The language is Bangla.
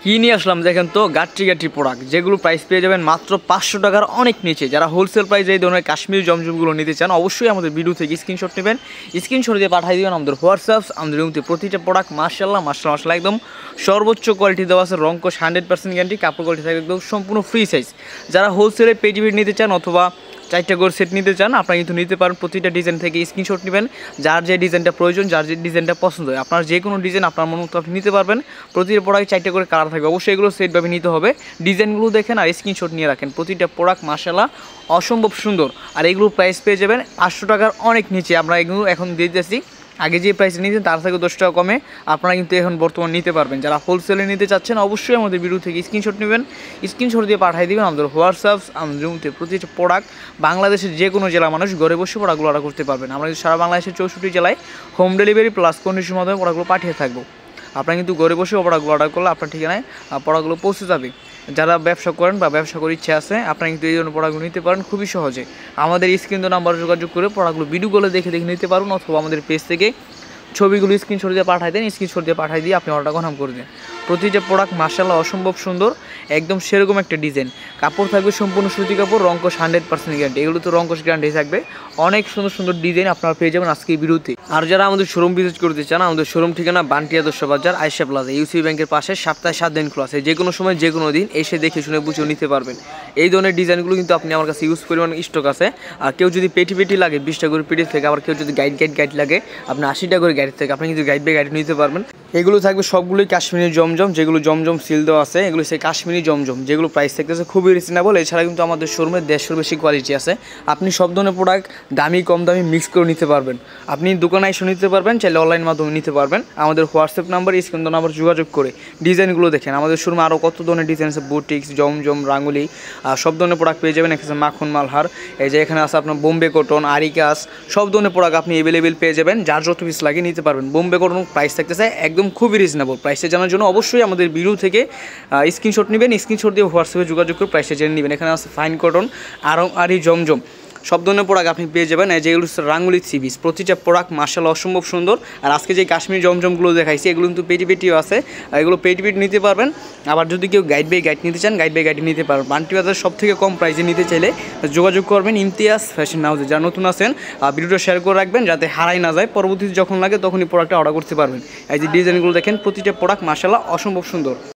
কি নিয়ে আসলাম দেখেন তো, গাট্টি গাট্টি প্রোডাক্ট যেগুলো প্রাইস পেয়ে যাবেন মাত্র 500 টাকার অনেক নিচে। যারা হোলসেল প্রাইসে এই ধরনের কাশ্মীরি জমজমগুলো নিতে চান অবশ্যই আমাদের ভিডিও থেকে স্ক্রিনশট নেবেন, স্ক্রিনশট দিয়ে পাঠিয়ে দেবেন আমাদের হোয়াটসঅ্যাপ। আমাদের রুমতে প্রতিটা প্রোডাক্ট মাশাআল্লাহ মাশাআল্লাহ মাশাআল্লাহ একদম সর্বোচ্চ কোয়ালিটি দেওয়া আছে, রংকশ 100% গ্যারান্টি, কাপড় কোয়ালিটি থাকে একদম সম্পূর্ণ ফ্রি সাইজ। যারা হোলসেলে পেটিভিট নিতে চান অথবা 4টা করে সেট নিতে চান আপনারা কিন্তু নিতে পারেন। প্রতিটা ডিজাইন থেকে স্ক্রিনশট নেবেন, যার যে ডিজাইনটা প্রয়োজন, যার যে ডিজাইনটা পছন্দ হয় আপনার যে কোনো ডিজাইন আপনার মন মতো আপনি নিতে পারবেন। প্রতিটা প্রোডাক্ট 4টা করে কালার থাকবে, অবশ্যই এগুলো সেটভাবে নিতে হবে। ডিজাইনগুলো দেখেন আর স্ক্রিনশট নিয়ে রাখেন। প্রতিটা প্রোডাক্ট মাশাআল্লাহ অসম্ভব সুন্দর। আর এগুলো প্রাইস পেয়ে যাবেন 500 টাকার অনেক নিচে। আমরা এগুলো এখন দিয়ে দিতেছি, আগে যে প্রাইসে নিতেন তার থেকে 10 টাকা কমে আপনারা কিন্তু এখন বর্তমান নিতে পারবেন। যারা হোলসেলে নিতে চাচ্ছেন অবশ্যই আমাদের ভিডিও থেকে স্ক্রিনশট নেবেন, স্ক্রিনশট দিয়ে পাঠিয়ে দেবেন আমাদের হোয়াটসঅ্যাপ। আমাদের রুমতে প্রতিটা প্রোডাক্ট বাংলাদেশের যে কোনো জেলা মানুষ ঘরে বসে প্রোডাক্টগুলো অর্ডার করতে পারবেন। আমরা সারা বাংলাদেশের 64 জেলায় হোম ডেলিভারি প্লাস কন্ডিশনের মাধ্যমে প্রোডাক্টগুলো পাঠিয়ে থাকবো। আপনারা কিন্তু ঘরে বসে প্রোডাক্টগুলো অর্ডার করলে আপনার ঠিকানায় প্রোডাক্টগুলো পৌঁছে যাবে। যারা ব্যবসা করেন বা ব্যবসা করার ইচ্ছা আছে আপনারা কিন্তু এই ধরনের প্রোডাক্টগুলো নিতে পারেন খুবই সহজে। আমাদের স্ক্রিন নাম্বার যোগাযোগ করে প্রোডাক্টগুলো ভিডিওগুলো দেখে নিতে পারুন, অথবা আমাদের পেজ থেকে ছবিগুলো স্ক্রিনশট দিয়ে পাঠাই দেন, স্ক্রিনশট দিয়ে পাঠাই দিয়ে আপনি অর্ডার কনফার্ম করে দেন। প্রতিটা প্রোডাক্ট মাশাআল্লাহ অসম্ভব সুন্দর, একদম সেরকম একটা ডিজাইন। কাপড় থাকবে সম্পূর্ণ সুতি কাপড়, রংকশ 100% গ্যারান্টি। এগুলো তো রংকশ গ্যারান্টি থাকবে। অনেক সুন্দর সুন্দর ডিজাইন আপনারা পেয়ে যাবেন আজকে এই ভিডিওতে। আর যারা আমাদের শোরুম ভিজিট করতে চান, আমাদের শোরুম ঠিকানা বান্টিয়া 10 বাজার আয়েশা প্লাজা, ইউসিবি ব্যাংকের পাশে। সপ্তাহে 7 দিন খোলা আছে, যে কোনো সময় যে কোনো দিন এসে দেখে শুনে বুঝে নিতে পারবেন। এই ধরনের ডিজাইনগুলো কিন্তু আপনি আমার কাছে ইউজ পরিমাণ স্টক আছে। আর কেউ যদি পেটি লাগে 20 টাকা করে পেটি থেকে, আবার কেউ যদি গাইড লাগে আপনি 80 টাকা করে গাইড থেকে, আপনি কিন্তু গাইড বাই গাইড নিতে পারবেন। এগুলো থাকবে সবগুলোই কাশ্মীরি জমজম, যেগুলো জমজম সিল দেওয়া আছে এগুলো সেই কাশ্মীরি জমজম, যেগুলো প্রাইস থাকতেছে খুবই রিজনেবল। এছাড়া কিন্তু আমাদের শোরুমে 150 বেশি কোয়ালিটি আছে। আপনি সব ধরনের প্রোডাক্ট দামি কম দামি মিক্স করে নিতে পারবেন। আপনি দোকানে এসে নিতে পারবেন, চাইলে অনলাইন মাধ্যমে নিতে পারবেন। আমাদের হোয়াটসঅ্যাপ নাম্বার স্ক্রিন নাম্বার যোগাযোগ করে ডিজাইনগুলো দেখেন। আমাদের শোরুমে আরও কত ধরনের ডিজাইন আছে, বুটিক্স জমজম রাঙ্গুলি সব ধরনের প্রোডাক্ট পেয়ে যাবেন। এখানে মাখন মালহার, এই যে এখানে আছে আপনার বোম্বে কটন, আরিকাস, সব ধরনের প্রোডাক্ট আপনি অ্যাভেলেবেল পেয়ে যাবেন। যার যত পিস লাগে নিতে পারবেন। বোম্বে কটন প্রাইস থাকতেছে একদম খুবই রিজনেবল। প্রাইসে জানার জন্য অবশ্যই আমাদের ভিডিও থেকে স্ক্রিনশট নেবেন, স্ক্রিনশট দিয়ে হোয়াটসঅ্যাপে যোগাযোগ করে প্রাইসে জেনে নেবেন। এখানে আছে ফাইন কটন, আরি জমজম, সব ধরনের প্রোডাক্ট আপনি পেয়ে যাবেন। যেগুলো রাঙ্গুলি সিবিস, প্রতিটা প্রোডাক্ট মাশাআল্লাহ অসম্ভব সুন্দর। আর আজকে যে কাশ্মীর জমজমগুলো দেখাইছি এগুলো কিন্তু পেটিও আছে, এগুলো পেটিপিট নিতে পারবেন। আবার যদি কেউ গাইড বাই গাইড নিতে চান গাইড বাই গাইড নিতে পারবেন। বান্টি বাজার সব থেকে কম প্রাইসে নিতে চাইলে যোগাযোগ করবেন ইমতিয়াজ ফ্যাশন হাউসে। যারা নতুন আছেন ভিডিওটা শেয়ার করে রাখবেন যাতে হারাই না যায়, পরবর্তীতে যখন লাগে তখনই প্রোডাক্টটা অর্ডার করতে পারবেন। এই যে ডিজাইনগুলো দেখেন, প্রতিটা প্রোডাক্ট মাশাআল্লাহ অসম্ভব সুন্দর।